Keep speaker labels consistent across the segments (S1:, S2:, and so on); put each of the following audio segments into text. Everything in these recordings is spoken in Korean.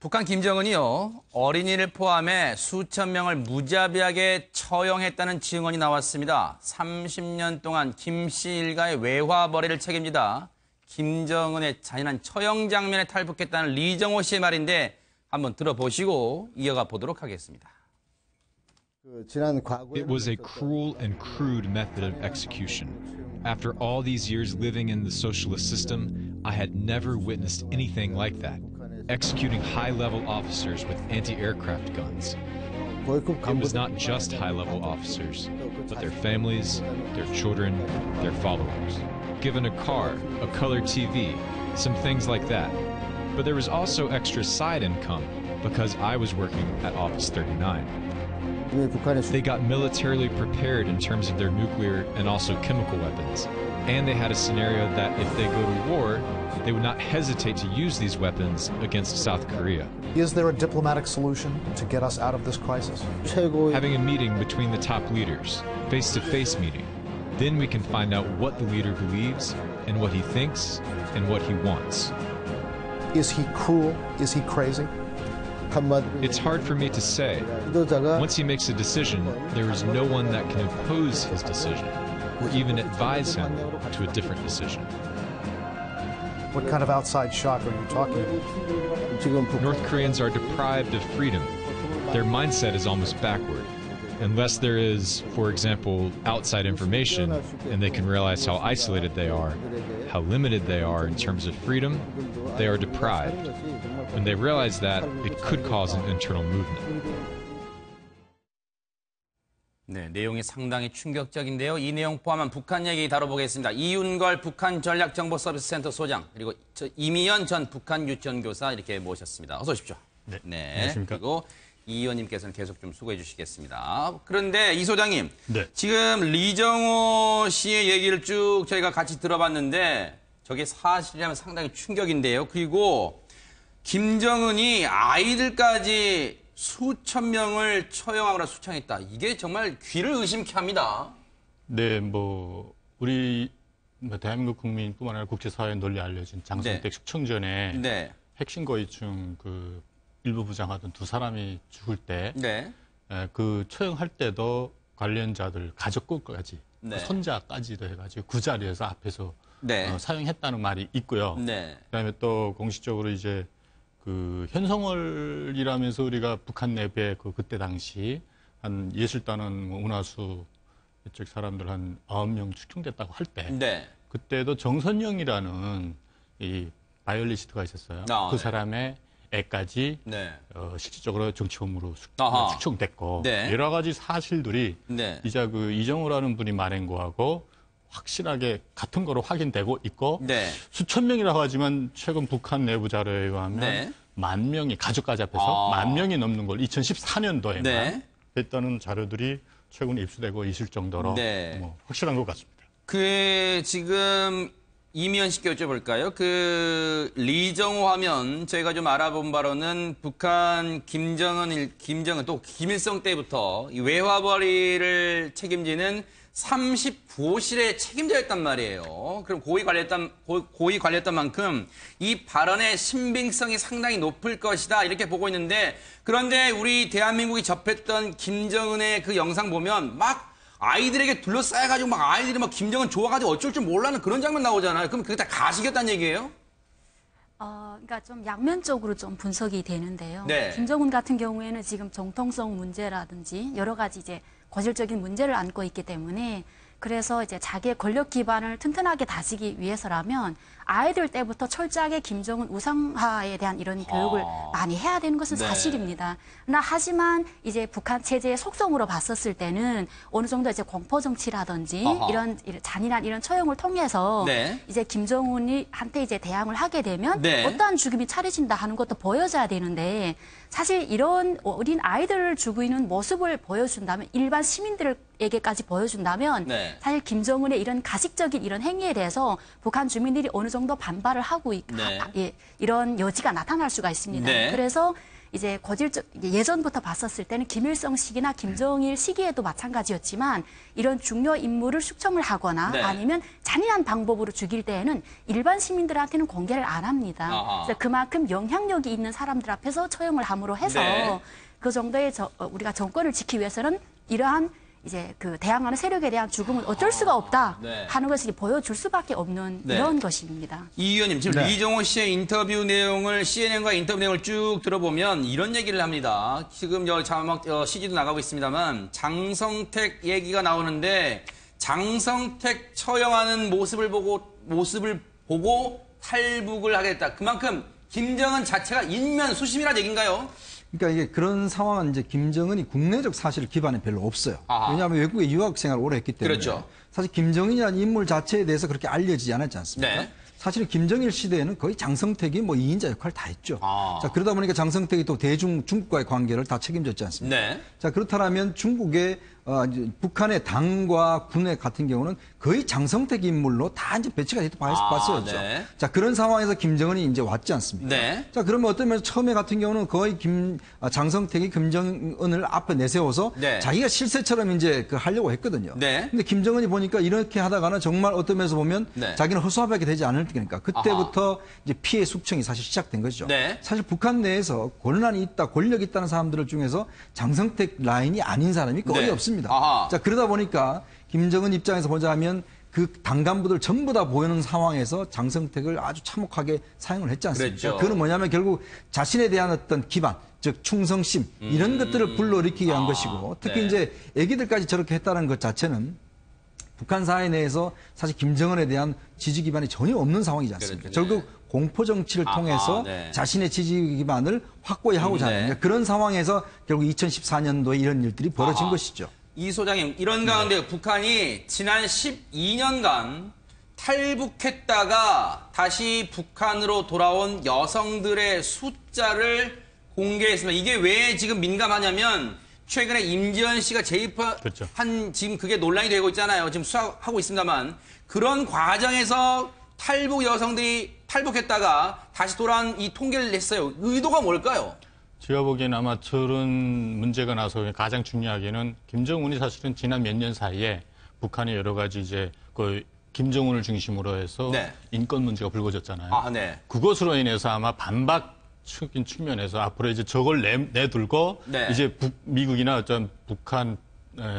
S1: 북한 김정은이요, 어린이를 포함해 수천 명을 무자비하게 처형했다는 증언이 나왔습니다. 30년 동안 김 씨 일가의 외화벌이를 책임지다 김정은의 잔인한 처형 장면에 탈북했다는 리정호 씨의 말인데 한번 들어보시고 이어가 보도록 하겠습니다.
S2: It was a cruel and crude method of execution. After all these years living in the socialist system, I had never witnessed anything like that. Executing high-level officers with anti-aircraft guns. It was not just high-level officers, but their families, their children, their followers. Given a car, a color TV, some things like that. But there was also extra side income because I was working at Office 39. They got militarily prepared in terms of their nuclear and also chemical weapons. And they had a scenario that if they go to war, they would not hesitate to use these weapons against South Korea.
S3: Is there a diplomatic solution to get us out of this crisis?
S2: Having a meeting between the top leaders, face-to-face meeting. Then we can find out what the leader believes and what he thinks and what he wants.
S3: Is he cruel? Is he crazy?
S2: It's hard for me to say. Once he makes a decision, there is no one that can oppose his decision or even advise him to a different decision.
S3: What kind of outside shock are you talking about?
S2: North Koreans are deprived of freedom. Their mindset is almost backward. Unless there is, for example, outside information, and they can realize how isolated they are, how limited they are in terms of freedom, they are deprived. When they realize that, it could cause an internal movement.
S1: 네, 내용이 상당히 충격적인데요. 이 내용 포함한 북한 얘기 다뤄보겠습니다. 이윤걸 북한 전략정보서비스센터 소장, 그리고 이미연 전 북한 유치원교사 이렇게 모셨습니다. 어서 오십시오.
S4: 네. 안녕하십니까.
S1: 그리고 이 의원님께서는 계속 좀 수고해 주시겠습니다. 그런데 이 소장님,
S4: 네.
S1: 지금 리정호 씨의 얘기를 쭉 저희가 같이 들어봤는데 저게 사실이라면 상당히 충격인데요. 그리고 김정은이 아이들까지 수천 명을 처형하거나 수창했다. 이게 정말 귀를 의심케 합니다.
S4: 네, 우리 대한민국 국민뿐만 아니라 국제사회에 널리 알려진 장성택 숙청전에
S1: 네.
S4: 핵심 고위층 일부 부장하던 두 사람이 죽을 때 그 처형할 때도 관련자들 가족들까지 손자까지도 해가지고 그 자리에서 앞에서 사용했다는 말이 있고요. 그다음에 또 공식적으로 이제 현성월이라면서 우리가 북한 내부에 그때 당시 한 예술단원 문화수 이쪽 사람들 한 9명 추정됐다고 할 때 그때도 정선영이라는 이 바이올리스트가 있었어요. 그 사람의 애까지 실질적으로 정치범으로 숙청됐고 여러 가지 사실들이 이제 이정호라는 분이 말한 거하고 확실하게 같은 거로 확인되고 있고 수천 명이라고 하지만 최근 북한 내부 자료에 의하면 10,000명이 가족까지 합해서 10,000명이 넘는 걸 2014년도에만 했다는 자료들이 최근 입수되고 있을 정도로 확실한 것 같습니다.
S1: 지금 이미연 씨께 여쭤볼까요? 리정호 하면 저희가 좀 알아본 바로는 북한 김정은 또 김일성 때부터 이 외화벌이를 책임지는 39호실의 책임자였단 말이에요. 그럼 고위 관리했던 만큼 이 발언의 신빙성이 상당히 높을 것이다 이렇게 보고 있는데 그런데 우리 대한민국이 접했던 김정은의 그 영상 보면 막 아이들에게 둘러싸여가지고 막 아이들이 막 김정은 좋아가지고 어쩔 줄 몰라는 그런 장면 나오잖아요. 그럼 그게 다 가식이었다는 얘기예요?
S5: 그러니까 좀 양면적으로 좀 분석이 되는데요.
S1: 네.
S5: 김정은 같은 경우에는 지금 정통성 문제라든지 여러 가지 이제 고질적인 문제를 안고 있기 때문에 그래서 이제 자기의 권력 기반을 튼튼하게 다지기 위해서라면 아이들 때부터 철저하게 김정은 우상화에 대한 이런 교육을 많이 해야 되는 것은 사실입니다. 하지만 이제 북한 체제의 속성으로 봤었을 때는 어느 정도 이제 공포 정치라든지 이런 잔인한 이런 처형을 통해서 이제 김정은이 한테 이제 대항을 하게 되면 어떠한 죽음이 차려진다 하는 것도 보여줘야 되는데 사실 이런 어린 아이들을 죽이는 모습을 보여준다면 일반 시민들에게까지 보여준다면 사실 김정은의 이런 가식적인 이런 행위에 대해서 북한 주민들이 어느 정도 반발을 하고 이런 여지가 나타날 수가 있습니다. 그래서 이제 예전부터 봤었을 때는 김일성 시기나 김정일 시기에도 마찬가지였지만 이런 중요 인물을 숙청을 하거나
S1: 네.
S5: 아니면 잔인한 방법으로 죽일 때에는 일반 시민들한테는 공개를 안 합니다. 그래서 그만큼 영향력이 있는 사람들 앞에서 처형을 함으로 해서
S1: 네.
S5: 그 정도의 우리가 정권을 지키기 위해서는 이러한 이제 그 대항하는 세력에 대한 죽음은 어쩔 수가 없다
S1: 네.
S5: 하는 것을 보여줄 수밖에 없는
S1: 네.
S5: 이런 것입니다.
S1: 이 의원님 지금
S3: 네.
S1: 리정호 씨의 인터뷰 내용을 CNN과 인터뷰 내용을 쭉 들어보면 이런 얘기를 합니다. 지금 자막 CG도 나가고 있습니다만 장성택 얘기가 나오는데 장성택 처형하는 모습을 보고 탈북을 하겠다. 그만큼 김정은 자체가 인면수심이라는 얘기인가요?
S6: 그러니까 이게 그런 상황은 이제 김정은이 국내적 사실 기반이 별로 없어요.
S1: 아하.
S6: 왜냐하면 외국에 유학 생활을 오래 했기 때문에.
S1: 그렇죠.
S6: 사실 김정은이라는 인물 자체에 대해서 그렇게 알려지지 않았지 않습니까?
S1: 네.
S6: 사실 김정일 시대에는 거의 장성택이 뭐 2인자 역할을 다 했죠.
S1: 아.
S6: 자, 그러다 보니까 장성택이 또 중국과의 관계를 다 책임졌지 않습니까?
S1: 네.
S6: 자, 그렇다면 중국의 이제 북한의 당과 군의 같은 경우는 거의 장성택 인물로 다 이제 배치가 돼서 봤었죠.
S1: 네.
S6: 자, 그런 상황에서 김정은이 이제 왔지 않습니까?
S1: 네.
S6: 자, 그러면 어떤 면에서 처음에 같은 경우는 거의 장성택이 김정은을 앞에 내세워서
S1: 네.
S6: 자기가 실세처럼 이제 하려고 했거든요.
S1: 네.
S6: 근데 김정은이 보니까 이렇게 하다가는 정말 어떤 면에서 보면
S1: 네.
S6: 자기는 허수아비하게 되지 않을 테니까 그때부터 이제 피해 숙청이 사실 시작된 것이죠.
S1: 네.
S6: 사실 북한 내에서 권한이 있다, 권력이 있다는 사람들 중에서 장성택 라인이 아닌 사람이 거의
S1: 네.
S6: 없습니다.
S1: 아하.
S6: 자, 그러다 보니까 김정은 입장에서 보자면 그 당 간부들 전부 다 보이는 상황에서 장성택을 아주 참혹하게 사용을 했지 않습니까?
S1: 그랬죠.
S6: 그는 뭐냐면 결국 자신에 대한 어떤 기반, 즉 충성심 이런 것들을 불러일으키게 한 것이고 특히
S1: 네.
S6: 이제 애기들까지 저렇게 했다는 것 자체는 북한 사회 내에서 사실 김정은에 대한 지지 기반이 전혀 없는 상황이지 않습니까?
S1: 그렇죠.
S6: 결국 공포 정치를 통해서
S1: 네.
S6: 자신의 지지 기반을 확고히 하고자 하는
S1: 네.
S6: 그런 상황에서 결국 2014년도에 이런 일들이 벌어진 것이죠.
S1: 이 소장님, 이런 가운데
S6: 네.
S1: 북한이 지난 12년간 탈북했다가 다시 북한으로 돌아온 여성들의 숫자를 공개했습니다. 이게 왜 지금 민감하냐면 최근에 임지연 씨가 재입한
S4: 그렇죠.
S1: 지금 그게 논란이 되고 있잖아요. 지금 수사하고 있습니다만 그런 과정에서 탈북 여성들이 탈북했다가 다시 돌아온 이 통계를 냈어요. 의도가 뭘까요?
S4: 제가 보기에는 아마 저런 문제가 나서 가장 중요하게는 김정은이 사실은 지난 몇 년 사이에 북한의 여러 가지 이제 그 김정은을 중심으로 해서
S1: 네.
S4: 인권 문제가 불거졌잖아요.
S1: 아, 네.
S4: 그것으로 인해서 아마 반박적인 측면에서 앞으로 이제 저걸 내둘고
S1: 네.
S4: 이제 미국이나 어떤 북한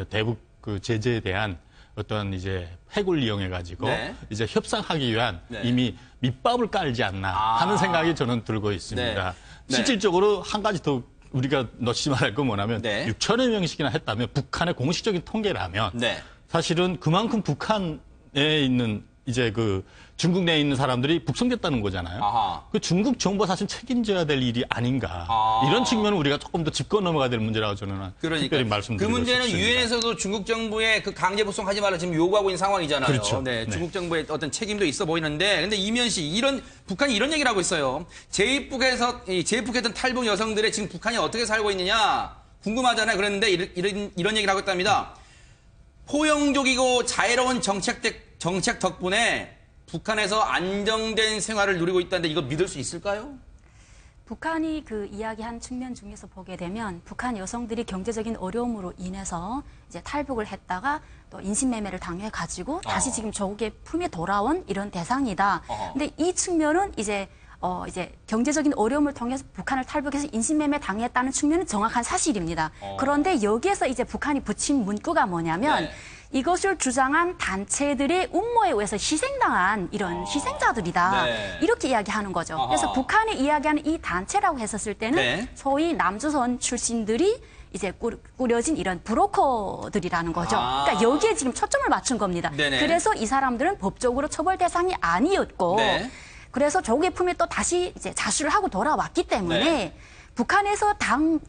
S4: 대북 그 제재에 대한 어떤 이제 핵을 이용해 가지고
S1: 네.
S4: 이제 협상하기 위한
S1: 네.
S4: 이미 밑밥을 깔지 않나 하는 생각이 저는 들고 있습니다.
S1: 네. 네.
S4: 실질적으로 한 가지 더 우리가 넣지 말할 건 뭐냐면
S1: 네.
S4: 6천여 명씩이나 했다면 북한의 공식적인 통계라면
S1: 네.
S4: 사실은 그만큼 북한에 있는 이제 그 중국 내에 있는 사람들이 북송됐다는 거잖아요.
S1: 아하.
S4: 그 중국 정부가 사실 책임져야 될 일이 아닌가. 이런 측면은 우리가 조금 더 짚고 넘어가야 될 문제라고 저는 특별히
S1: 그
S4: 말씀드리고
S1: 문제는
S4: 싶습니다.
S1: 유엔에서도 중국 정부의 그 강제 북송하지 말라 지금 요구하고 있는 상황이잖아요.
S4: 그렇죠.
S1: 네,
S4: 네.
S1: 중국 정부의 어떤 책임도 있어 보이는데, 근데 이면 씨 북한이 이런 얘기를 하고 있어요. 재입국했던 탈북 여성들의 지금 북한이 어떻게 살고 있느냐 궁금하잖아요. 그랬는데 이런 얘기를 하고 있답니다. 포용적이고 자애로운 정책 덕분에 북한에서 안정된 생활을 누리고 있다는데 이거 믿을 수 있을까요?
S5: 북한이 그 이야기한 측면 중에서 보게 되면 북한 여성들이 경제적인 어려움으로 인해서 이제 탈북을 했다가 또 인신매매를 당해 가지고 다시 지금 조국의 품에 돌아온 이런 대상이다. 근데 이 측면은 이제 경제적인 어려움을 통해서 북한을 탈북해서 인신매매 당했다는 측면은 정확한 사실입니다. 그런데 여기에서 이제 북한이 붙인 문구가 뭐냐면
S1: 네.
S5: 이것을 주장한 단체들의 음모에 의해서 희생당한 이런 희생자들이다.
S1: 네.
S5: 이렇게 이야기하는 거죠. 그래서 북한이 이야기하는 이 단체라고 했었을 때는
S1: 네.
S5: 소위 남조선 출신들이 이제 꾸려진 이런 브로커들이라는 거죠. 그러니까 여기에 지금 초점을 맞춘 겁니다.
S1: 네네.
S5: 그래서 이 사람들은 법적으로 처벌 대상이 아니었고
S1: 네.
S5: 그래서 조국의 품에 또 다시 이제 자수를 하고 돌아왔기 때문에
S1: 네.
S5: 북한에서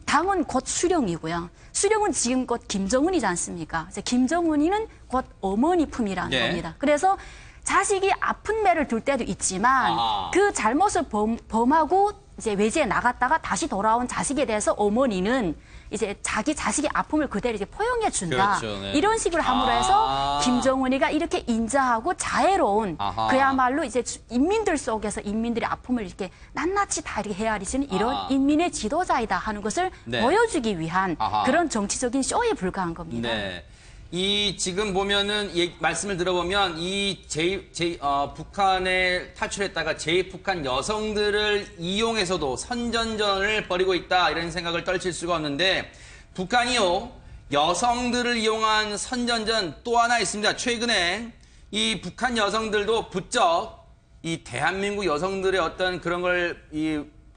S5: 당은 곧 수령이고요. 수령은 지금껏 김정은이지 않습니까? 이제 김정은이는 곧 어머니 품이라는
S1: 네.
S5: 겁니다. 그래서 자식이 아픈 매를 둘 때도 있지만 그 잘못을 범하고 이제 외지에 나갔다가 다시 돌아온 자식에 대해서 어머니는 이제 자기 자식의 아픔을 그대로 이제 포용해 준다.
S1: 그렇죠, 네.
S5: 이런 식으로 함으로 해서 김정은이가 이렇게 인자하고 자애로운 그야말로 이제 인민들 속에서 인민들의 아픔을 이렇게 낱낱이 다 이렇게 헤아리시는 이런 인민의 지도자이다 하는 것을
S1: 네.
S5: 보여주기 위한 그런 정치적인 쇼에 불과한 겁니다.
S1: 네. 이 지금 보면은 말씀을 들어보면 북한에 탈출했다가 제 북한 여성들을 이용해서도 선전전을 벌이고 있다 이런 생각을 떨칠 수가 없는데 북한이요 여성들을 이용한 선전전 또 하나 있습니다. 최근에 이 북한 여성들도 부쩍 이 대한민국 여성들의 어떤 그런 걸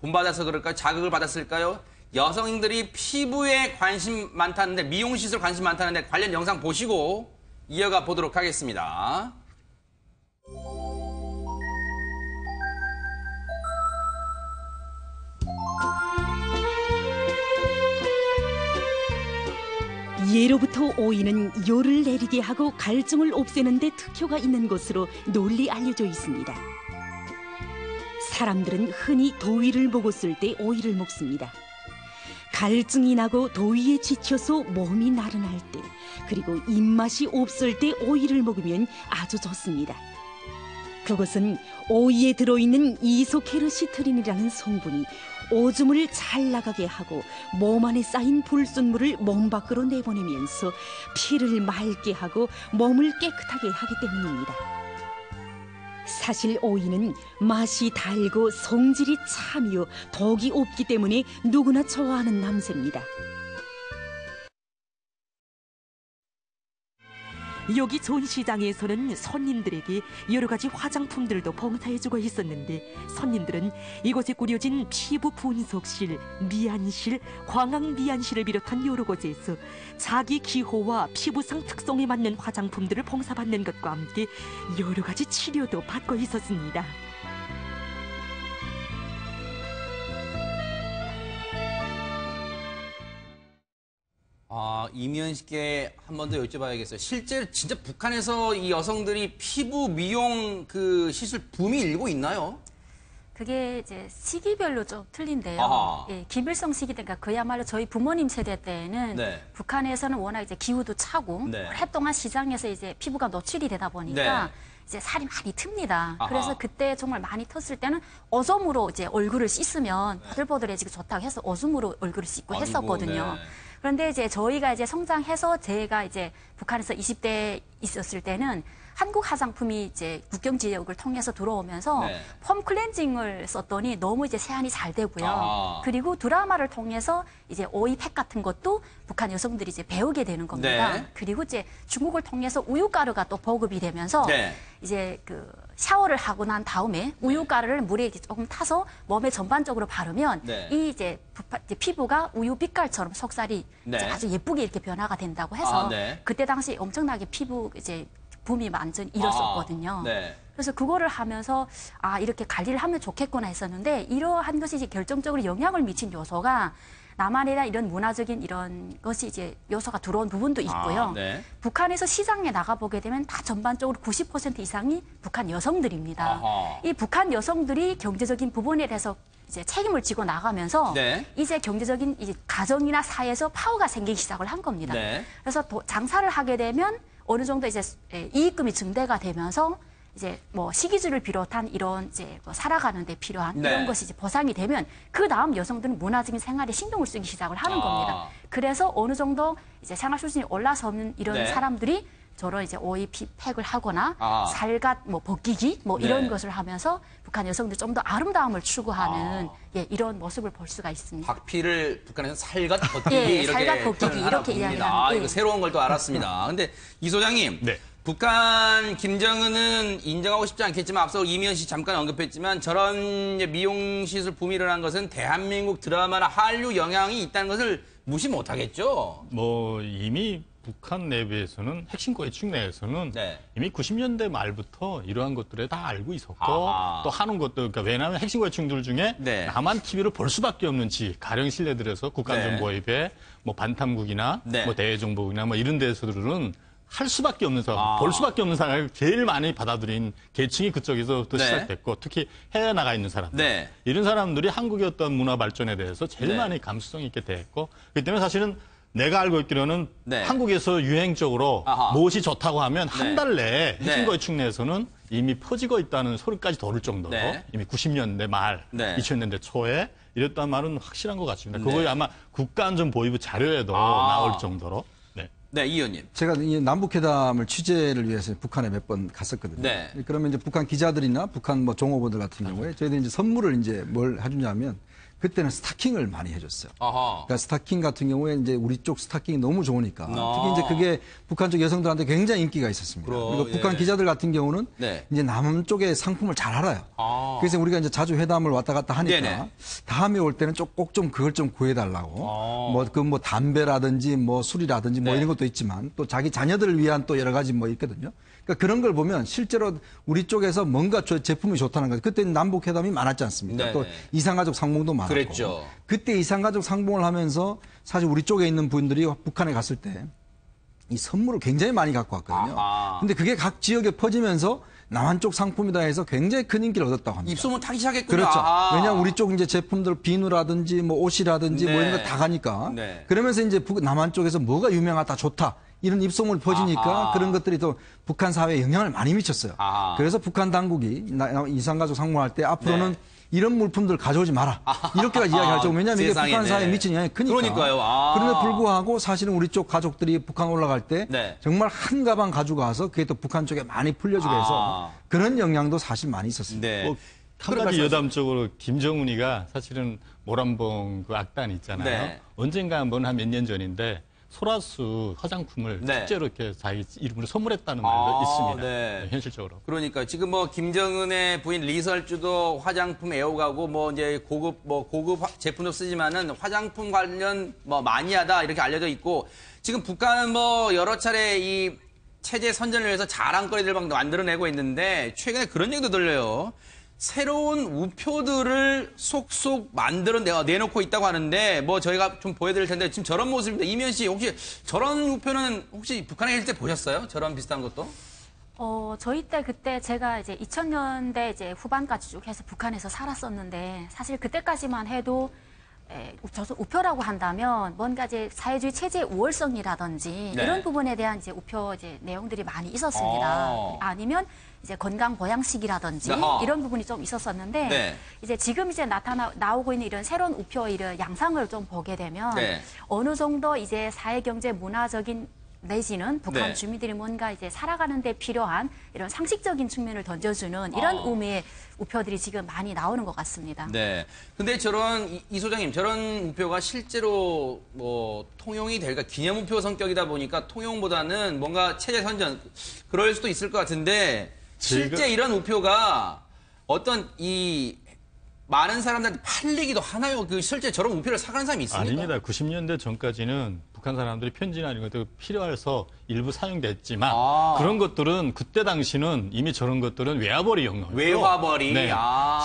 S1: 본받아서 그럴까요? 자극을 받았을까요? 여성들이 피부에 관심 많다는데 미용시술 관심 많다는데 관련 영상 보시고 이어가 보도록 하겠습니다.
S7: 예로부터 오이는 요를 내리게 하고 갈증을 없애는 데 특효가 있는 것으로 널리 알려져 있습니다. 사람들은 흔히 더위를 먹었을 때 오이를 먹습니다. 갈증이 나고 더위에 지쳐서 몸이 나른할 때, 그리고 입맛이 없을 때 오이를 먹으면 아주 좋습니다. 그것은 오이에 들어있는 이소케르시트린이라는 성분이 오줌을 잘 나가게 하고 몸 안에 쌓인 불순물을 몸 밖으로 내보내면서 피를 맑게 하고 몸을 깨끗하게 하기 때문입니다. 사실 오이는 맛이 달고 성질이 참이요 독이 없기 때문에 누구나 좋아하는 남새입니다. 여기 전시장에서는 손님들에게 여러 가지 화장품들도 봉사해주고 있었는데 손님들은 이곳에 꾸려진 피부 분석실, 미안실, 광학 미안실을 비롯한 여러 곳에서 자기 기호와 피부상 특성에 맞는 화장품들을 봉사받는 것과 함께 여러 가지 치료도 받고 있었습니다.
S1: 이면 씨께 한 번 더 여쭤봐야겠어요. 실제로 진짜 북한에서 이 여성들이 피부 미용 그 시술 붐이 일고 있나요?
S5: 그게 이제 시기별로 좀 틀린데요. 예, 김일성 시기 때, 그러니까 그야말로 저희 부모님 세대 때는
S1: 네.
S5: 북한에서는 워낙 이제 기후도 차고
S1: 네.
S5: 오랫동안 시장에서 이제 피부가 노출이 되다 보니까
S1: 네.
S5: 이제 살이 많이 틉니다. 그래서 그때 정말 많이 텄을 때는 어솜으로 이제 얼굴을 씻으면 보들보들해지고 좋다고 해서 어솜으로 얼굴을 씻고 했었거든요.
S1: 네.
S5: 그런데 이제 저희가 이제 성장해서 제가 이제 북한에서 20대 있었을 때는 한국 화장품이 이제 국경 지역을 통해서 들어오면서
S1: 네.
S5: 폼 클렌징을 썼더니 너무 이제 세안이 잘 되고요. 그리고 드라마를 통해서 이제 오이팩 같은 것도 북한 여성들이 이제 배우게 되는 겁니다.
S1: 네.
S5: 그리고 이제 중국을 통해서 우유가루가 또 보급이 되면서
S1: 네.
S5: 이제 그 샤워를 하고 난 다음에 우유가루를 물에 이제 조금 타서 몸에 전반적으로 바르면
S1: 네.
S5: 이 이제 피부가 우유 빛깔처럼 속살이
S1: 네.
S5: 이제 아주 예쁘게 이렇게 변화가 된다고 해서
S1: 네.
S5: 그때 당시 엄청나게 피부 이제 붐이 완전 일었었거든요.
S1: 네.
S5: 그래서 그거를 하면서 이렇게 관리를 하면 좋겠구나 했었는데 이러한 것이 이제 결정적으로 영향을 미친 요소가 남한이나 이런 문화적인 이런 것이 이제 요소가 들어온 부분도 있고요.
S1: 네.
S5: 북한에서 시장에 나가보게 되면 다 전반적으로 90% 이상이 북한 여성들입니다. 이 북한 여성들이 경제적인 부분에 대해서 이제 책임을 지고 나가면서
S1: 네.
S5: 이제 경제적인 이제 가정이나 사회에서 파워가 생기기 시작을 한 겁니다.
S1: 네.
S5: 그래서 장사를 하게 되면 어느 정도 이제 이익금이 증대가 되면서 이제 뭐 식이주를 비롯한 이런 이제 뭐 살아가는 데 필요한
S1: 네.
S5: 이런 것이 이제 보상이 되면 그 다음 여성들은 문화적인 생활에 신경을 쓰기 시작을 하는 겁니다. 그래서 어느 정도 이제 생활 수준이 올라서는 이런
S1: 네.
S5: 사람들이 저런 이제 오이팩을 하거나 살갗 뭐 벗기기 뭐
S1: 네.
S5: 이런 것을 하면서 북한 여성들이 좀 더 아름다움을 추구하는 예, 이런 모습을 볼 수가 있습니다.
S1: 박피를 북한에서 살갗 벗기기
S5: 예,
S1: 이렇게
S5: 살갗 벗기기 이렇게 이야기를 하는.
S1: 이거 새로운 걸 또 알았습니다. 근데 이 소장님,
S4: 네.
S1: 북한 김정은은 인정하고 싶지 않겠지만 앞서 이미연 씨 잠깐 언급했지만 저런 미용 시술 붐이 일어난 것은 대한민국 드라마나 한류 영향이 있다는 것을 무시 못하겠죠.
S4: 뭐 이미 북한 내부에서는 핵심 고위층 내에서는
S1: 네.
S4: 이미 90년대 말부터 이러한 것들에 다 알고 있었고 또 하는 것도 그러니까 왜냐하면 핵심 고위층들 중에
S1: 네.
S4: 남한 TV를 볼 수밖에 없는지 가령 실내들에서 국가안전보위배 뭐 반탐국이나
S1: 네.
S4: 뭐 대외정보국이나 뭐 이런 데서들은 할 수밖에 없는 상황, 볼 수밖에 없는 상황을 제일 많이 받아들인 계층이 그쪽에서부터
S1: 네.
S4: 시작됐고 특히 해외 나가 있는 사람들.
S1: 네.
S4: 이런 사람들이 한국의 어떤 문화 발전에 대해서 제일
S1: 네.
S4: 많이 감수성 있게 대했고 그렇기 때문에 사실은 내가 알고 있기로는
S1: 네.
S4: 한국에서 유행적으로
S1: 아하.
S4: 무엇이 좋다고 하면
S1: 네.
S4: 한 달 내에
S1: 네.
S4: 해신거위축 내에서는 이미 퍼지고 있다는 소리까지 도를 정도로
S1: 네.
S4: 이미 90년대 말,
S1: 네.
S4: 2000년대 초에 이랬다는 말은 확실한 것 같습니다.
S1: 네.
S4: 그거에 아마 국가안전보위부 자료에도 나올 정도로. 네.
S1: 네, 이 의원님.
S6: 제가 이 남북회담을 취재를 위해서 북한에 몇 번 갔었거든요.
S1: 네.
S6: 그러면 이제 북한 기자들이나 북한 뭐 종업원들 같은 경우에 저희들이 이제 선물을 이제 뭘 해주냐면 그때는 스타킹을 많이 해줬어요.
S1: 아하.
S6: 그러니까 스타킹 같은 경우에 이제 우리 쪽 스타킹이 너무 좋으니까
S1: 아.
S6: 특히 이제 그게 북한 쪽 여성들한테 굉장히 인기가 있었습니다. 그리고
S1: 예.
S6: 북한 기자들 같은 경우는
S1: 네.
S6: 이제 남쪽의 상품을 잘 알아요.
S1: 아.
S6: 그래서 우리가 이제 자주 회담을 왔다 갔다 하니까
S1: 네네.
S6: 다음에 올 때는 꼭 좀 그걸 좀 구해달라고. 뭐 담배라든지 뭐 술이라든지 뭐
S1: 네.
S6: 이런 것도 있지만 또 자기 자녀들을 위한 또 여러 가지 뭐 있거든요. 그러니까 그런 걸 보면 실제로 우리 쪽에서 뭔가 제품이 좋다는 거죠. 그때는 남북 회담이 많았지 않습니까?
S1: 네네.
S6: 또 이산가족 상봉도 많았고.
S1: 그랬죠.
S6: 그때 이산가족 상봉을 하면서 사실 우리 쪽에 있는 분들이 북한에 갔을 때 이 선물을 굉장히 많이 갖고 왔거든요.
S1: 아하.
S6: 근데 그게 각 지역에 퍼지면서 남한 쪽 상품이다 해서 굉장히 큰 인기를 얻었다고 합니다.
S1: 입소문 타기 시작했군요.
S6: 그렇죠.
S1: 아하.
S6: 왜냐하면 우리 쪽 이제 제품들 비누라든지 뭐 옷이라든지
S1: 네.
S6: 뭐 이런 거 다 가니까.
S1: 네.
S6: 그러면서 이제 남한 쪽에서 뭐가 유명하다 좋다 이런 입소문이 퍼지니까
S1: 아하.
S6: 그런 것들이 또 북한 사회에 영향을 많이 미쳤어요.
S1: 아하.
S6: 그래서 북한 당국이 이산가족 상봉할 때 앞으로는
S1: 네.
S6: 이런 물품들 가져오지 마라. 이렇게까지 이야기할 정도. 왜냐하면 이게
S1: 세상에,
S6: 북한 사회에
S1: 네.
S6: 미친 영향이 크니까.
S1: 그러니까요. 아.
S6: 그런데 불구하고 사실은 우리 쪽 가족들이 북한 올라갈 때
S1: 네.
S6: 정말 한 가방 가지고 가서 그게 또 북한 쪽에 많이 풀려주게 해서 그런 영향도 사실 많이 있었습니다.
S1: 네.
S4: 뭐, 한 가지 여담적으로 김정은이가 사실은 모란봉 그 악단 있잖아요.
S1: 네.
S4: 언젠가 한번 한 몇 년 전인데 소라수 화장품을
S1: 네.
S4: 축제로 이렇게 자기 이름으로 선물했다는 말도 있습니다.
S1: 네.
S4: 네, 현실적으로.
S1: 그러니까 지금 뭐 김정은의 부인 리설주도 화장품 애호가고 뭐 이제 고급 제품도 쓰지만은 화장품 관련 뭐 마니아다 이렇게 알려져 있고 지금 북한은 뭐 여러 차례 이 체제 선전을 위해서 자랑거리들 막 만들어내고 있는데 최근에 그런 얘기도 들려요. 새로운 우표들을 속속 만들어 내놓고 있다고 하는데 뭐 저희가 좀 보여드릴 텐데 지금 저런 모습입니다. 이면 씨 혹시 저런 우표는 혹시 북한에 계실 때 보셨어요? 저런 비슷한 것도?
S5: 저희 때 그때 제가 이제 2000년대 이제 후반까지 쭉 해서 북한에서 살았었는데 사실 그때까지만 해도 우표라고 한다면 뭔가 이제 사회주의 체제의 우월성이라든지
S1: 네.
S5: 이런 부분에 대한 이제 우표 이제 내용들이 많이 있었습니다. 아니면 이제 건강 보양식이라든지
S1: 아하.
S5: 이런 부분이 좀 있었었는데
S1: 네.
S5: 이제 지금 이제 나오고 있는 이런 새로운 우표 이런 양상을 좀 보게 되면
S1: 네.
S5: 어느 정도 이제 사회 경제 문화적인 내지는 북한
S1: 네.
S5: 주민들이 뭔가 이제 살아가는 데 필요한 이런 상식적인 측면을 던져주는 이런 의미의 우표들이 지금 많이 나오는 것 같습니다.
S1: 네. 근데 저런 이 소장님 저런 우표가 실제로 뭐 통용이 될까 기념 우표 성격이다 보니까 통용보다는 뭔가 체제 선전 그럴 수도 있을 것 같은데 실제 이런 우표가 어떤 이 많은 사람들한테 팔리기도 하나요? 그 실제 저런 우표를 사가는 사람이 있습니까?
S4: 아닙니다. 90년대 전까지는 북한 사람들이 편지나 이런 것들 필요해서 일부 사용됐지만 그런 것들은 그때 당시는 이미 저런 것들은 외화벌이 영역이고
S1: 외화벌이.
S4: 네.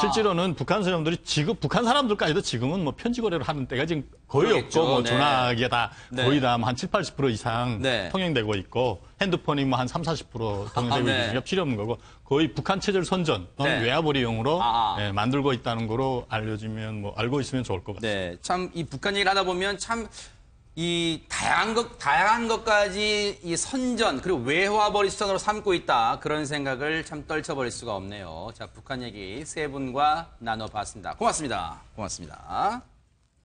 S4: 실제로는 북한 사람들이 지금 북한 사람들까지도 지금은 뭐 편지 거래를 하는 때가 지금 거의
S1: 그러겠죠.
S4: 없고 뭐
S1: 네.
S4: 전화기에 다
S1: 네.
S4: 거의 다 한 7, 80% 이상
S1: 네.
S4: 통용되고 있고 핸드폰이 뭐 한 3, 40% 통용되고
S1: 네.
S4: 있으니까 필요 없는 거고 거의 북한 체제를 선전 또는
S1: 네.
S4: 외화벌이용으로
S1: 네.
S4: 만들고 있다는 거로 알려지면 뭐 알고 있으면 좋을 것 같습니다.
S1: 네. 참 이 북한 얘기를 하다 보면 참 이 다양한 것까지 이 선전 그리고 외화벌이 수단으로 삼고 있다 그런 생각을 참 떨쳐버릴 수가 없네요. 자, 북한 얘기 세 분과 나눠봤습니다. 고맙습니다. 고맙습니다.